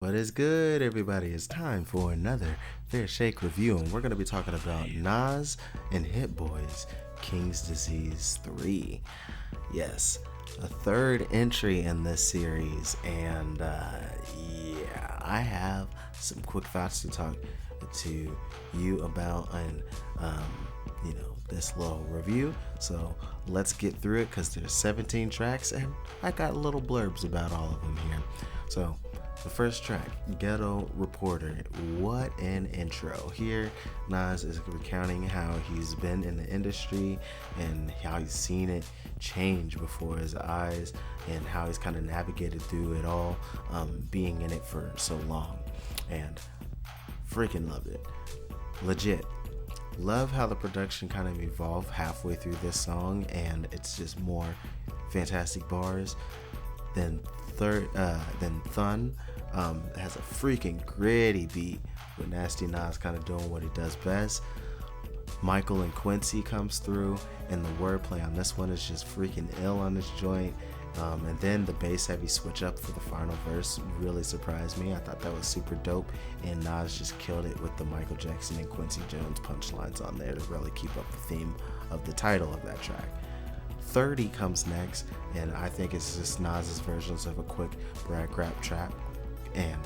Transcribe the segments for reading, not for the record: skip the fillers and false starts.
What is good, everybody? It's time for another Fair Shake review, and we're going to be talking about Nas and Hit Boy's King's Disease 3. Yes, a third entry in this series, and yeah, I have some quick thoughts to talk to you about, and this little review. So let's get through it because there's 17 tracks, and I got little blurbs about all of them here. So the first track, Ghetto Reporter. What an intro. Here, Nas is recounting how he's been in the industry and how he's seen it change before his eyes and how he's kind of navigated through it all, being in it for so long. And freaking loved it. Legit. Love how the production kind of evolved halfway through this song, and it's just more fantastic bars. Then Thun has a freaking gritty beat with Nasty Nas kind of doing what he does best. Michael and Quincy comes through, and the wordplay on this one is just freaking ill on this joint. And then the bass heavy switch up for the final verse really surprised me. I thought that was super dope, and Nas just killed it with the Michael Jackson and Quincy Jones punchlines on there to really keep up the theme of the title of that track. 30 comes next, and I think it's just Nas's versions of a quick brag rap trap, and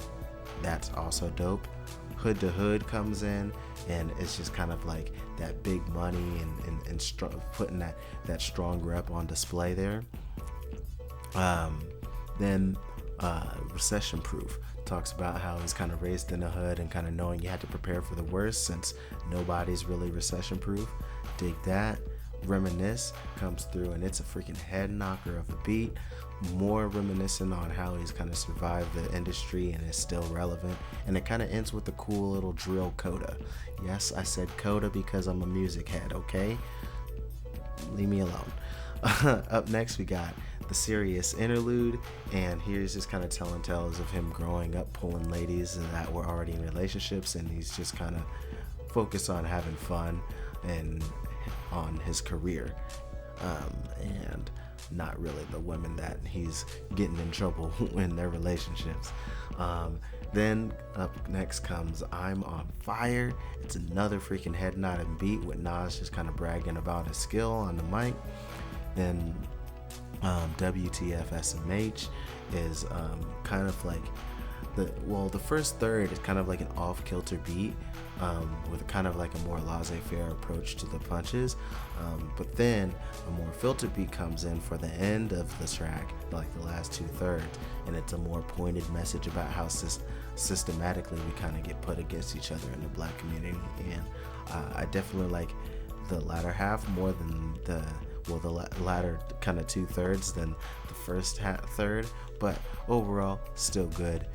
that's also dope. Hood to Hood comes in, and it's just kind of like that big money and putting that strong rep on display there. Then Recession Proof talks about how he's kind of raised in the hood and kind of knowing you had to prepare for the worst since nobody's really recession proof. Dig that. Reminisce comes through, and it's a freaking head knocker of a beat, more reminiscent on how he's kind of survived the industry and is still relevant. And it kind of ends with a cool little drill coda. Yes, I said coda because I'm a music head, okay? Leave me alone. Up next we got the serious interlude, and here's just kind of telling tales of him growing up pulling ladies that were already in relationships, and he's just kind of focused on having fun and on his career, and not really the women that he's getting in trouble in their relationships. Then up next comes I'm on Fire. It's another freaking head nodding beat with Nas just kind of bragging about his skill on the mic. Then WTF SMH is kind of like the first third is kind of like an off-kilter beat, with kind of like a more laissez-faire approach to the punches, but then a more filtered beat comes in for the end of the track, like the last 2/3, and it's a more pointed message about how systematically we kind of get put against each other in the black community. And I definitely like the latter half more than the latter kind of 2/3 than the first third, but overall still good.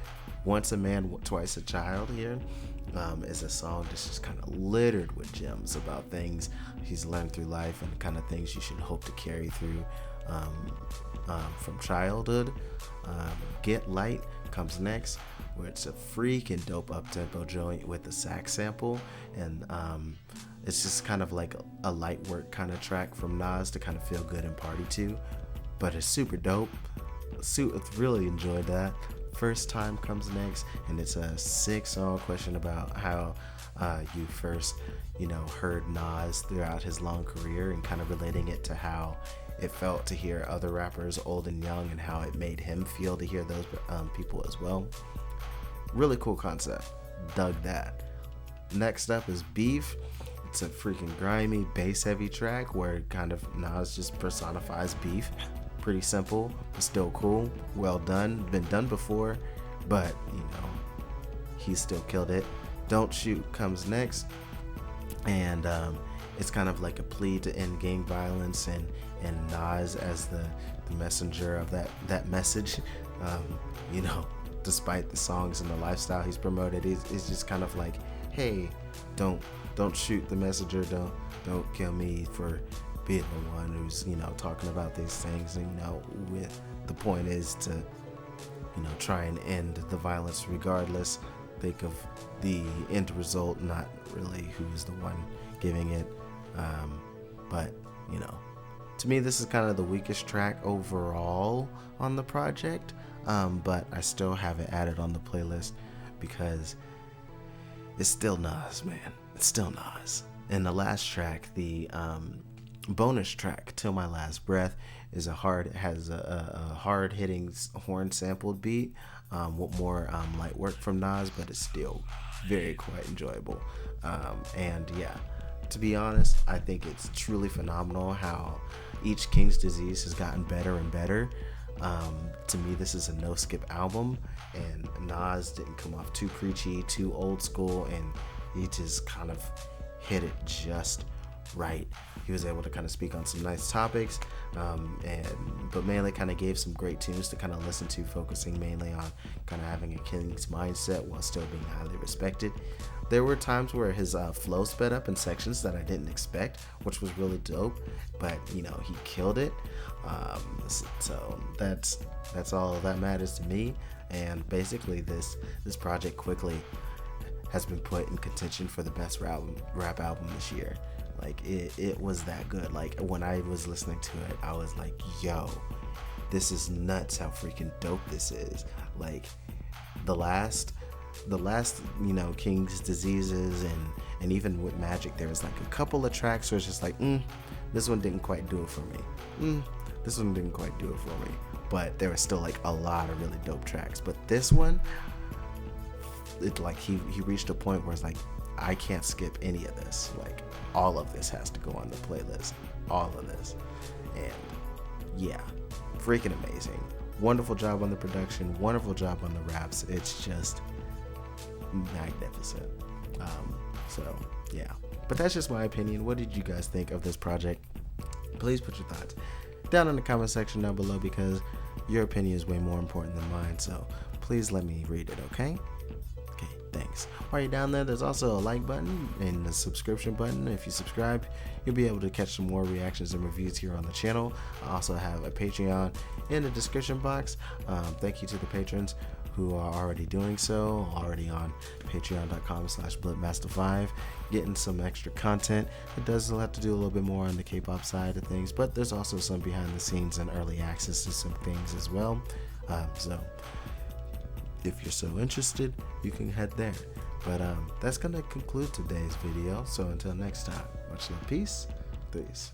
Once a Man, Twice a Child here is a song that's just kind of littered with gems about things he's learned through life and the kind of things you should hope to carry through from childhood. Get Light comes next, where it's a freaking dope up-tempo joint with the sax sample, and it's just kind of like a light work kind of track from Nas to kind of feel good and party to, but it's super dope. Really enjoyed that. First Time comes next, and it's a 6-song question about how you first, heard Nas throughout his long career, and kind of relating it to how it felt to hear other rappers old and young, and how it made him feel to hear those people as well. Really cool concept. Dug that. Next up is Beef. It's a freaking grimy, bass-heavy track where kind of Nas just personifies beef. Pretty simple, but still cool. Well done. Been done before, but he still killed it. Don't Shoot comes next, and it's kind of like a plea to end gang violence, and Nas as the messenger of that message. Despite the songs and the lifestyle he's promoted, it's just kind of like, hey, don't shoot the messenger. Don't kill me for being the one who's talking about these things, and with the point is to try and end the violence regardless. Think of the end result, not really who's the one giving it. But to me, this is kind of the weakest track overall on the project. but I still have it added on the playlist because it's still Nas, man. It's still Nas. And the last track, the bonus track, "Till My Last Breath," is has a hard hitting horn sampled beat with more light work from Nas, but it's still very quite enjoyable. And yeah, to be honest, I think it's truly phenomenal how each King's Disease has gotten better and better. To me, this is a no skip album, and Nas didn't come off too preachy, too old school, and he just kind of hit it just right. He was able to kind of speak on some nice topics, but mainly kind of gave some great tunes to kind of listen to, focusing mainly on kind of having a King's mindset while still being highly respected. There were times where his flow sped up in sections that I didn't expect, which was really dope, but he killed it. So that's all that matters to me. And basically this project quickly has been put in contention for the best rap album this year. Like it was that good. Like when I was listening to it, I was like, yo, this is nuts how freaking dope this is. Like the last King's Diseases and even with Magic, there was like a couple of tracks where it's just like, this one didn't quite do it for me. This one didn't quite do it for me. But there was still like a lot of really dope tracks. But this one, it like he reached a point where it's like, I can't skip any of this. Like all of this has to go on the playlist. All of this. And yeah, freaking amazing. Wonderful job on the production, wonderful job on the raps. It's just magnificent. So yeah, but that's just my opinion. What did you guys think of this project? Please put your thoughts down in the comment section down below, because your opinion is way more important than mine. So please let me read it, okay? Okay, thanks. While you're down there, there's also a like button and a subscription button. If you subscribe, you'll be able to catch some more reactions and reviews here on the channel. I also have a Patreon in the description box. Thank you to the patrons who are already doing so, already on patreon.com/blipmaster5, getting some extra content. It does have to do a little bit more on the K-pop side of things, but there's also some behind the scenes and early access to some things as well. So if you're so interested, you can head there. But that's gonna conclude today's video. So until next time, much love, peace, peace.